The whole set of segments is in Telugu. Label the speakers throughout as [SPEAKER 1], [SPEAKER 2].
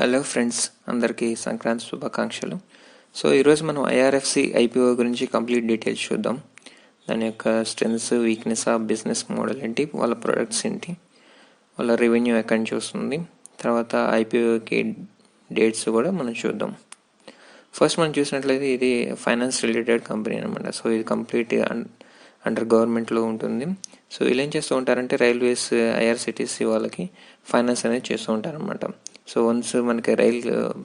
[SPEAKER 1] హలో ఫ్రెండ్స్, అందరికీ సంక్రాంతి శుభాకాంక్షలు. సో ఈరోజు మనం ఐఆర్ఎఫ్సి ఐపీఓ గురించి కంప్లీట్ డీటెయిల్స్ చూద్దాం. దాని యొక్క స్ట్రెంగ్స్, వీక్నెస్, ఆ బిజినెస్ మోడల్ ఏంటి, వాళ్ళ ప్రొడక్ట్స్ ఏంటి, వాళ్ళ రెవెన్యూ ఎక్కడి నుంచి వస్తుంది, తర్వాత ఐపీఓకి డేట్స్ కూడా మనం చూద్దాం. ఫస్ట్ మనం చూసినట్లయితే ఇది ఫైనాన్స్ రిలేటెడ్ కంపెనీ అనమాట. సో ఇది కంప్లీట్ అండర్ గవర్నమెంట్లో ఉంటుంది. సో వీళ్ళు ఏం చేస్తూ ఉంటారంటే రైల్వేస్, ఐఆర్సిటీసీ వాళ్ళకి ఫైనాన్స్ అనేది చేస్తూ ఉంటారనమాట. సో వన్స్ మనకి రైల్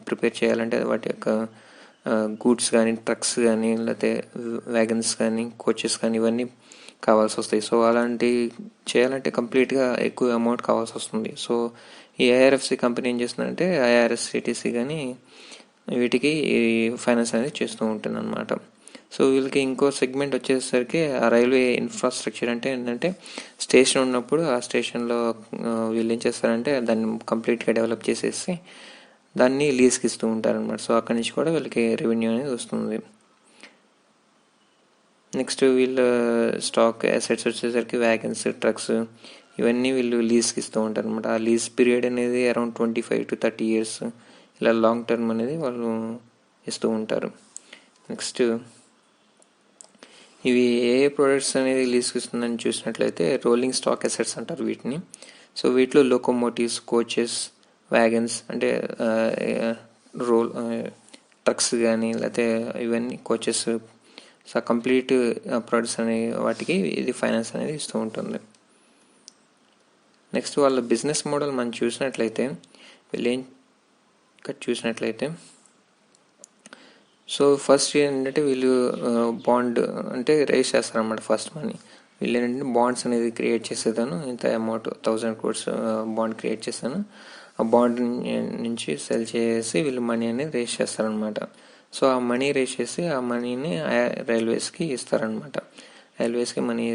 [SPEAKER 1] ప్రిపేర్ చేయాలంటే వాటి యొక్క గూడ్స్ కానీ, ట్రక్స్ కానీ, లేకపోతే వ్యాగన్స్ కానీ, కోచెస్ కానీ ఇవన్నీ కావాల్సి వస్తాయి. సో అలాంటి చేయాలంటే కంప్లీట్గా ఎక్కువ అమౌంట్ కావాల్సి వస్తుంది. సో ఈ ఐఆర్ఎఫ్సి కంపెనీ ఏం చేస్తుందంటే ఐఆర్ఎస్సిటీసీ కానీ వీటికి ఫైనాన్స్ అనేది చేస్తూ ఉంటుంది అనమాట. సో వీళ్ళకి ఇంకో సెగ్మెంట్ వచ్చేసరికి ఆ రైల్వే ఇన్ఫ్రాస్ట్రక్చర్ అంటే ఏంటంటే స్టేషన్ ఉన్నప్పుడు ఆ స్టేషన్లో వీళ్ళు ఏం చేస్తారంటే దాన్ని కంప్లీట్గా డెవలప్ చేసేసి దాన్ని లీజ్కి ఇస్తూ ఉంటారనమాట. సో అక్కడి నుంచి కూడా వీళ్ళకి రెవెన్యూ అనేది వస్తుంది. నెక్స్ట్ వీళ్ళ స్టాక్ అసెట్స్ వచ్చేసరికి వ్యాగన్స్, ట్రక్స్ ఇవన్నీ వీళ్ళు లీజ్కి ఇస్తూ ఉంటారు అనమాట. ఆ లీజ్ పీరియడ్ అనేది అరౌండ్ 25 to 30 years ఇలా లాంగ్ టర్మ్ అనేది వాళ్ళు ఇస్తూ ఉంటారు. నెక్స్ట్ ఇవి ఏ ప్రోడక్ట్స్ అనేది లీజ్కి ఇస్తుందని చూసినట్లయితే రోలింగ్ స్టాక్ అసెట్స్ అంటారు వీటిని. సో వీటిలో లోకోమోటివ్స్, కోచెస్, వ్యాగన్స్ అంటే ట్రక్స్ కానీ లేకపోతే ఇవన్నీ కోచెస్, సో కంప్లీట్ ప్రోడక్ట్స్ అనే వాటికి ఇది ఫైనాన్స్ అనేది ఇస్తూ ఉంటుంది. నెక్స్ట్ వాళ్ళ బిజినెస్ మోడల్ మనం చూసినట్లయితే సో ఫస్ట్ ఏంటంటే వీళ్ళు బాండ్ అంటే రైజ్ చేస్తారన్నమాట. ఫస్ట్ మనీ వీళ్ళు ఏంటంటే బాండ్స్ అనేది క్రియేట్ చేసేదాను, ఇంత అమౌంట్ 1000 crores బాండ్ క్రియేట్ చేస్తాను, ఆ బాండ్ నుంచి సెల్ చేసి వీళ్ళు మనీ అనేది రేస్ చేస్తారనమాట. సో ఆ మనీ రేస్ చేసి ఆ మనీని రైల్వేస్కి ఇస్తారనమాట. రైల్వేస్కి మనీ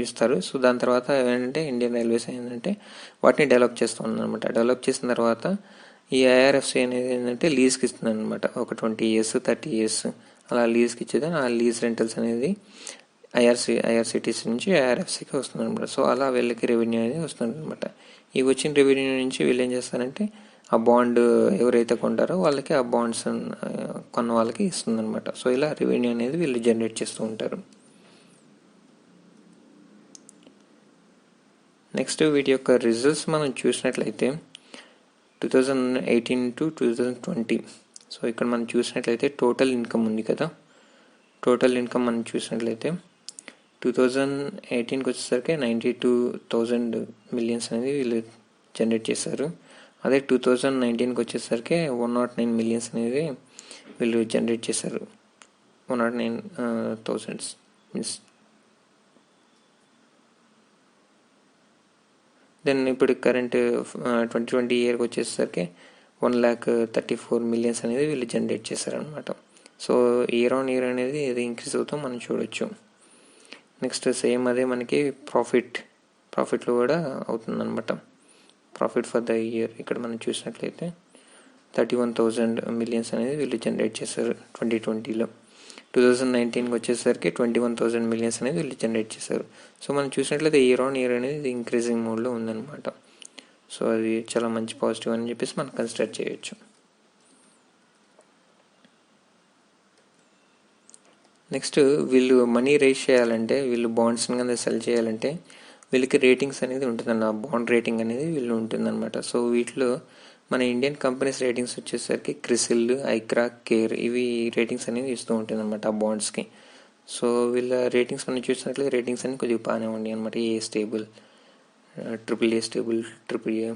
[SPEAKER 1] ఇస్తారు. సో దాని తర్వాత ఏంటంటే ఇండియన్ రైల్వేస్ ఏంటంటే వాటిని డెవలప్ చేస్తుంది అనమాట. డెవలప్ చేసిన తర్వాత ఈ ఐఆర్ఎఫ్సి అనేది ఏంటంటే లీజ్కి ఇస్తుంది అనమాట. ఒక 20 years, 30 years అలా లీజ్కి ఇచ్చేది. ఆ లీజ్ రెంటల్స్ అనేది ఐఆర్సిటీసీ నుంచి ఐఆర్ఎఫ్సికి వస్తుంది అనమాట. సో అలా వీళ్ళకి రెవెన్యూ అనేది వస్తుంది అనమాట. ఈ వచ్చిన రెవెన్యూ నుంచి వీళ్ళు ఏం చేస్తారంటే ఆ బాండ్ ఎవరైతే కొంటారో వాళ్ళకి ఆ బాండ్స్ కొన్న వాళ్ళకి ఇస్తుంది అనమాట. సో ఇలా రెవెన్యూ అనేది వీళ్ళు జనరేట్ చేస్తూ ఉంటారు. నెక్స్ట్ వీటి యొక్క రిజల్ట్స్ మనం చూసినట్లయితే 2018 to 2020. సో ఇక్కడ మనం చూసినట్లయితే టోటల్ ఇన్కమ్ ఉంది కదా, టోటల్ ఇన్కమ్ మనం చూసినట్లయితే 2018కి వచ్చేసరికి 92,000 millions అనేది వీళ్ళు జనరేట్ చేశారు. అదే 2019కి వచ్చేసరికి 109 millions అనేది వీళ్ళు జనరేట్ చేశారు. 109,000 మీన్స్. దెన్ ఇప్పుడు కరెంట్ 2020 ఇయర్కి వచ్చేసరికి 1,34 millions అనేది వీళ్ళు జనరేట్ చేశారనమాట. సో ఇయర్ ఆన్ ఇయర్ అనేది ఇది ఇంక్రీజ్ అవుతాం మనం చూడొచ్చు. నెక్స్ట్ సేమ్ అదే మనకి ప్రాఫిట్లో కూడా అవుతుందన్నమాట. ప్రాఫిట్ ఫర్ ద ఇయర్ ఇక్కడ మనం చూసినట్లయితే 31,000 millions అనేది వీళ్ళు జనరేట్ చేశారు 2020లో. 2019కి వచ్చేసరికి 21,000 millions అనేది వీళ్ళు జనరేట్ చేశారు. సో మనం చూసినట్లయితే ఇయర్ ఆన్ ఇయర్ అనేది ఇంక్రీజింగ్ మోడ్లో ఉందన్నమాట. సో అది చాలా మంచి పాజిటివ్ అని చెప్పేసి మనం కన్సిడర్ చేయొచ్చు. నెక్స్ట్ వీళ్ళు మనీ రేస్ చేయాలంటే, వీళ్ళు బాండ్స్ని కనుక సెల్ చేయాలంటే వీళ్ళకి రేటింగ్స్ అనేది ఉంటుందన్న, బాండ్ రేటింగ్ అనేది వీళ్ళు ఉంటుందన్నమాట. సో వీటిలో మన ఇండియన్ కంపెనీస్ రేటింగ్స్ వచ్చేసరికి క్రిసిల్, ఐక్రా, కేర్ ఇవి రేటింగ్స్ అనేవి ఇస్తూ ఉంటుంది అనమాట ఆ బాండ్స్కి. సో వీళ్ళ రేటింగ్స్ మనం చూసినట్లయితే రేటింగ్స్ అనేవి కొద్దిగా బాగానే ఉన్నాయి అనమాట. A stable, AAA stable, AAA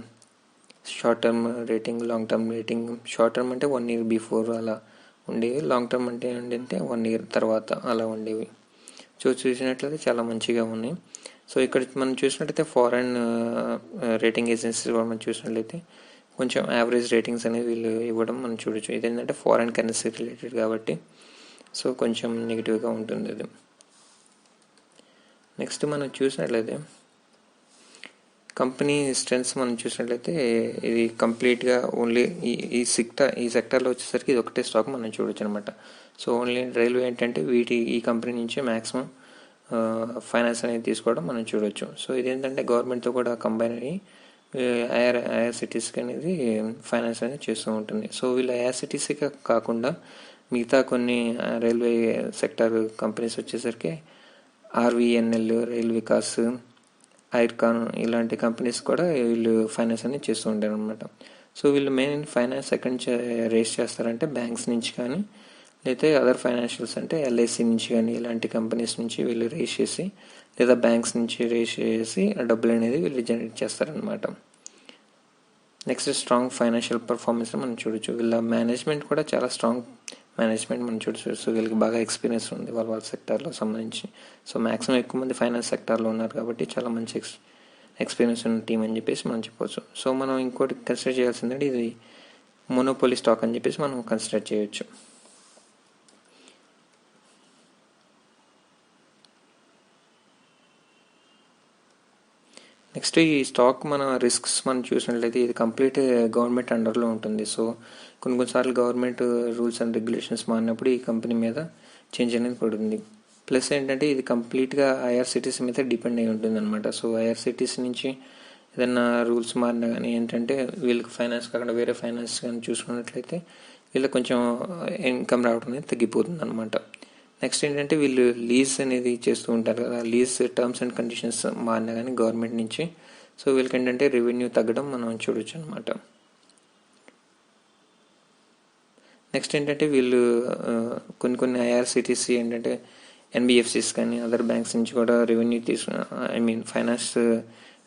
[SPEAKER 1] short term rating, long term rating. Short term అంటే 1 year బిఫోర్ అలా ఉండేవి, లాంగ్ టర్మ్ అంటే ఏంటంటే 1 year తర్వాత అలా ఉండేవి. సో చూసినట్లయితే చాలా మంచిగా ఉన్నాయి. సో ఇక్కడ మనం చూసినట్లయితే ఫారెన్ రేటింగ్ ఏజెన్సీస్ కూడా మనం చూసినట్లయితే కొంచెం యావరేజ్ రేటింగ్స్ అనేవి వీళ్ళు ఇవ్వడం మనం చూడొచ్చు. ఇదేంటంటే ఫారెన్ కరెన్సీ రిలేటెడ్ కాబట్టి సో కొంచెం నెగిటివ్గా ఉంటుంది అది. నెక్స్ట్ మనం చూసినట్లయితే కంపెనీ స్ట్రెంగ్స్ మనం చూసినట్లయితే ఇది కంప్లీట్గా ఓన్లీ ఈ సెక్టర్లో వచ్చేసరికి ఇది ఒకటే స్టాక్ మనం చూడొచ్చు అనమాట. సో ఓన్లీ రైల్వే ఏంటంటే ఈ కంపెనీ నుంచే మ్యాక్సిమం ఫైనాన్స్ అనేది తీసుకోవడం మనం చూడొచ్చు. సో ఇదేంటంటే గవర్నమెంట్తో కూడా కంబైన్ అయ్యి ఐఆర్సిటీసీకి అనేది ఫైనాన్స్ అనేది చేస్తూ ఉంటుంది. సో వీళ్ళు ఐఆర్సిటీసీకి కాకుండా మిగతా కొన్ని రైల్వే సెక్టర్ కంపెనీస్ వచ్చేసరికి ఆర్వీఎన్ఎల్, రైల్ వికాస్, ఐర్కాన్ ఇలాంటి కంపెనీస్ కూడా వీళ్ళు ఫైనాన్స్ అనేది చేస్తూ ఉంటారు అనమాట. సో వీళ్ళు మెయిన్ ఫైనాన్స్ ఎక్కడి నుంచి రేస్ చేస్తారంటే బ్యాంక్స్ నుంచి కానీ, లేకపోతే అదర్ ఫైనాన్షియల్స్ అంటే ఎల్ఐసి నుంచి కానీ ఇలాంటి కంపెనీస్ నుంచి వీళ్ళు రేస్ చేసి, లేదా బ్యాంక్స్ నుంచి రేస్ చేసి ఆ డబ్బులు అనేది వీళ్ళు జనరేట్ చేస్తారనమాట. నెక్స్ట్ స్ట్రాంగ్ ఫైనాన్షియల్ పర్ఫార్మెన్స్ మనం చూడొచ్చు. వీళ్ళ మేనేజ్మెంట్ కూడా చాలా స్ట్రాంగ్ మేనేజ్మెంట్ మనం చూడొచ్చు. సో వీళ్ళకి బాగా ఎక్స్పీరియన్స్ ఉంది వాళ్ళ సెక్టార్లో సంబంధించి. సో మ్యాక్సిమం ఎక్కువ మంది ఫైనాన్స్ సెక్టార్లో ఉన్నారు కాబట్టి చాలా మంచి ఎక్స్పీరియన్స్ ఉన్న టీం అని చెప్పేసి మనం చెప్పవచ్చు. సో మనం ఇంకోటి కన్సిడర్ చేయాల్సిందంటే ఇది మోనోపోలీ స్టాక్ అని చెప్పేసి మనం కన్సిడర్ చేయొచ్చు. నెక్స్ట్ ఈ స్టాక్ మన రిస్క్స్ మనం చూసినట్లయితే ఇది కంప్లీట్ గవర్నమెంట్ అండర్లో ఉంటుంది. సో కొన్నిసార్లు గవర్నమెంట్ రూల్స్ అండ్ రెగ్యులేషన్స్ మారినప్పుడు ఈ కంపెనీ మీద చేంజ్ అనేది పడుతుంది. ప్లస్ ఏంటంటే ఇది కంప్లీట్గా ఐఆర్సిటీసీ మీద డిపెండ్ అయి ఉంటుంది అనమాట. సో ఐఆర్సిటీసీ నుంచి ఏదైనా రూల్స్ మారినా కానీ ఏంటంటే వీళ్ళకి ఫైనాన్స్ కాకుండా వేరే ఫైనాన్స్ కానీ చూసుకున్నట్లయితే వీళ్ళకి కొంచెం ఇన్కమ్ రావడం అనేది తగ్గిపోతుంది అనమాట. నెక్స్ట్ ఏంటంటే వీళ్ళు లీజ్ అనేది చేస్తూ ఉంటారు కదా, లీజ్ టర్మ్స్ అండ్ కండిషన్స్ మారినా కానీ గవర్నమెంట్ నుంచి, సో వీళ్ళకి ఏంటంటే రెవెన్యూ తగ్గడం మనం చూడొచ్చు అనమాట. నెక్స్ట్ ఏంటంటే వీళ్ళు కొన్ని ఐఆర్సిటీసీ ఏంటంటే ఎన్బిఎఫ్సిస్ కానీ అదర్ బ్యాంక్స్ నుంచి కూడా రెవెన్యూ ఫైనాన్స్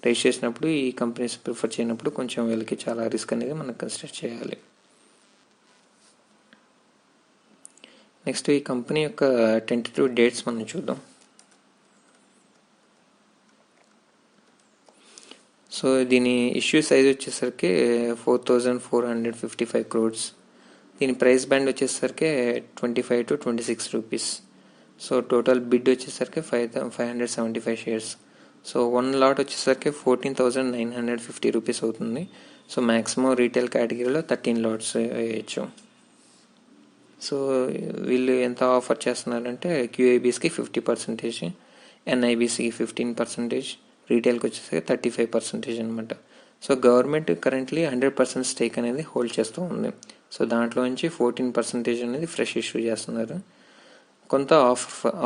[SPEAKER 1] రేస్ చేసినప్పుడు ఈ కంపెనీస్ ప్రిఫర్ చేయనప్పుడు కొంచెం వీళ్ళకి చాలా రిస్క్ అనేది మనం కన్సిడర్ చేయాలి. నెక్స్ట్ ఈ కంపెనీ యొక్క టెంటేటివ్ డేట్స్ మనం చూద్దాం. సో దీని ఇష్యూ సైజ్ వచ్చేసరికి 4,455 crores. దీని ప్రైస్ బ్యాండ్ వచ్చేసరికి 25 to 26 rupees. So total bid వచ్చేసరికి 575 షేర్స్. సో 1 లాట్ వచ్చేసరికి 14,950 రూపీస్ అవుతుంది. సో మ్యాక్సిమం రీటైల్ కేటగిరీలో 13 లాట్స్ వేయచ్చు. సో వీళ్ళు ఎంత ఆఫర్ చేస్తున్నారంటే క్యూఐబీస్కి 50%, ఎన్ఐబీసీకి 15%, రీటైల్కి వచ్చేసరికి 35% అనమాట. సో గవర్నమెంట్ కరెంట్లీ 100% స్టేక్ అనేది హోల్డ్ చేస్తూ ఉంది. సో దాంట్లో నుంచి 14% అనేది ఫ్రెష్ ఇష్యూ చేస్తున్నారు. కొంత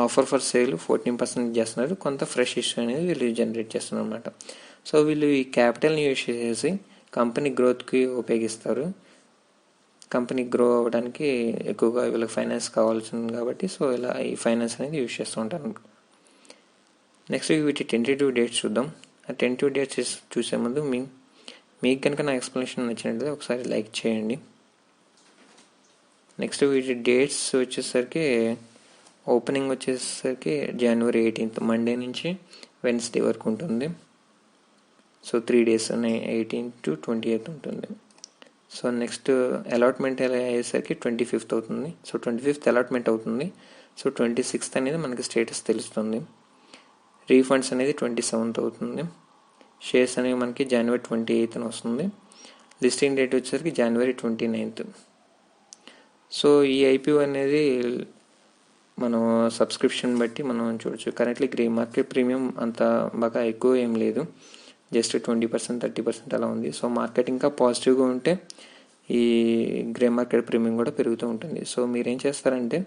[SPEAKER 1] ఆఫర్ ఫర్ సేల్ 14% చేస్తున్నారు, కొంత ఫ్రెష్ ఇష్యూ అనేది వీళ్ళు జనరేట్ చేస్తున్నారు అనమాట. సో వీళ్ళు ఈ క్యాపిటల్ని యూజ్ చేసి కంపెనీ గ్రోత్కి ఉపయోగిస్తారు. కంపెనీ గ్రో అవ్వడానికి ఎక్కువగా వీళ్ళకి ఫైనాన్స్ కావాల్సింది కాబట్టి సో ఇలా ఈ ఫైనాన్స్ అనేది యూజ్ చేస్తూ ఉంటారు. నెక్స్ట్ వీటి టెంటేటివ్ డేట్స్ చూద్దాం. ఆ టెంటేటివ్ డేట్స్ చూసే ముందు మీకు కనుక నా ఎక్స్ప్లెనేషన్ నచ్చినట్లయితే ఒకసారి లైక్ చేయండి. నెక్స్ట్ వీటి డేట్స్ వచ్చేసరికి ఓపెనింగ్ వచ్చేసరికి January 18th మండే నుంచి వెన్స్డే వరకు ఉంటుంది. So 3 days 18th to 28th ఉంటుంది. సో నెక్స్ట్ అలాట్మెంట్ అయ్యేసరికి 25th అవుతుంది. సో 25th అలాట్మెంట్ అవుతుంది. సో 26th అనేది మనకి స్టేటస్ తెలుస్తుంది. రీఫండ్స్ అనేది 27th అవుతుంది. షేర్స్ అనేవి మనకి January 28th వస్తుంది. లిస్టింగ్ డేట్ వచ్చేసరికి January 29th. సో ఈ ఐపీఓ అనేది మనం సబ్స్క్రిప్షన్ బట్టి మనం చూడొచ్చు. కరెంట్లీ గ్రే మార్కెట్ ప్రీమియం అంత బాగా ఎక్కువ ఏం లేదు, జస్ట్ 20%, 30% అలా ఉంది. సో మార్కెట్ ఇంకా పాజిటివ్గా ఉంటే ఈ గ్రే మార్కెట్ ప్రీమియం కూడా పెరుగుతూ ఉంటుంది. సో మీరేం చేస్తారంటే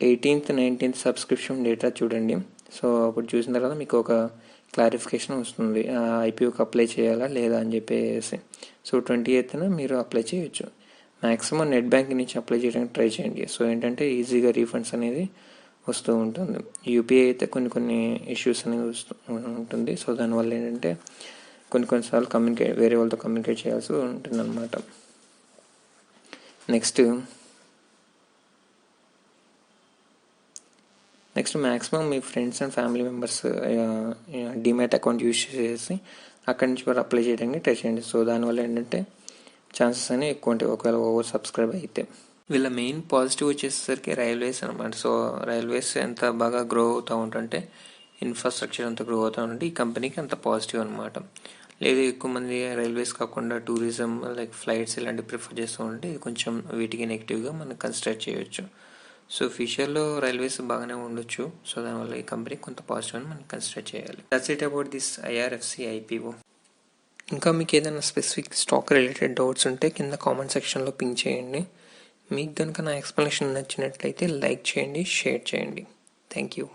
[SPEAKER 1] 18th, 19th సబ్స్క్రిప్షన్ డేటా చూడండి. సో అప్పుడు చూసిన తర్వాత మీకు ఒక క్లారిఫికేషన్ వస్తుంది ఐపీఓకి అప్లై చేయాలా లేదా అని చెప్పేసి. సో 28th మీరు అప్లై చేయొచ్చు. మ్యాక్సిమం నెట్ బ్యాంకింగ్ నుంచి అప్లై చేయడానికి ట్రై చేయండి. సో ఏంటంటే ఈజీగా రీఫండ్స్ అనేది వస్తూ ఉంటుంది. యూపీఐ అయితే కొన్ని ఇష్యూస్ అనేది ఉంటుంది. సో దానివల్ల ఏంటంటే కొన్నిసార్లు వేరే వాళ్ళతో కమ్యూనికేట్ చేయాల్సి ఉంటుంది అనమాట. Next maximum me friends and family members demat account use చేసి అక్కడి నుంచి కూడా అప్లై చేయడానికి ట్రై చేయండి. సో దానివల్ల ఏంటంటే ఛాన్సెస్ అనేవి ఎక్కువ ఉంటాయి ఒకవేళ ఓవర్ సబ్స్క్రైబ్ అయితే. వీళ్ళ మెయిన్ పాజిటివ్ వచ్చేసరికి రైల్వేస్ అనమాట. సో రైల్వేస్ ఎంత బాగా గ్రో అవుతూ ఉంటుంటే, ఇన్ఫ్రాస్ట్రక్చర్ ఎంత గ్రో అవుతూ ఉంటే ఈ కంపెనీకి అంత పాజిటివ్ అనమాట. లేదు ఎక్కువ మంది రైల్వేస్ కాకుండా టూరిజం లైక్ ఫ్లైట్స్ ఇలాంటివి ప్రిఫర్ చేస్తూ ఉంటే ఇది కొంచెం వీటికి నెగిటివ్గా మనం కన్సిడర్ చేయొచ్చు. సో ఫ్యూచర్లో రైల్వేస్ బాగానే ఉండొచ్చు. సో దానివల్ల ఈ కంపెనీ కొంత పాజిటివ్ అని మనం కన్సిడర్ చేయాలి. That's it about this IRFC IPO. ఇంకా మీకు ఏదైనా స్పెసిఫిక్ స్టాక్ రిలేటెడ్ డౌట్స్ ఉంటే కింద కామెంట్ సెక్షన్లో పింక్ చేయండి. మీకు కనుక నా ఎక్స్ప్లెనేషన్ నచ్చినట్లయితే లైక్ చేయండి, షేర్ చేయండి. Thank you.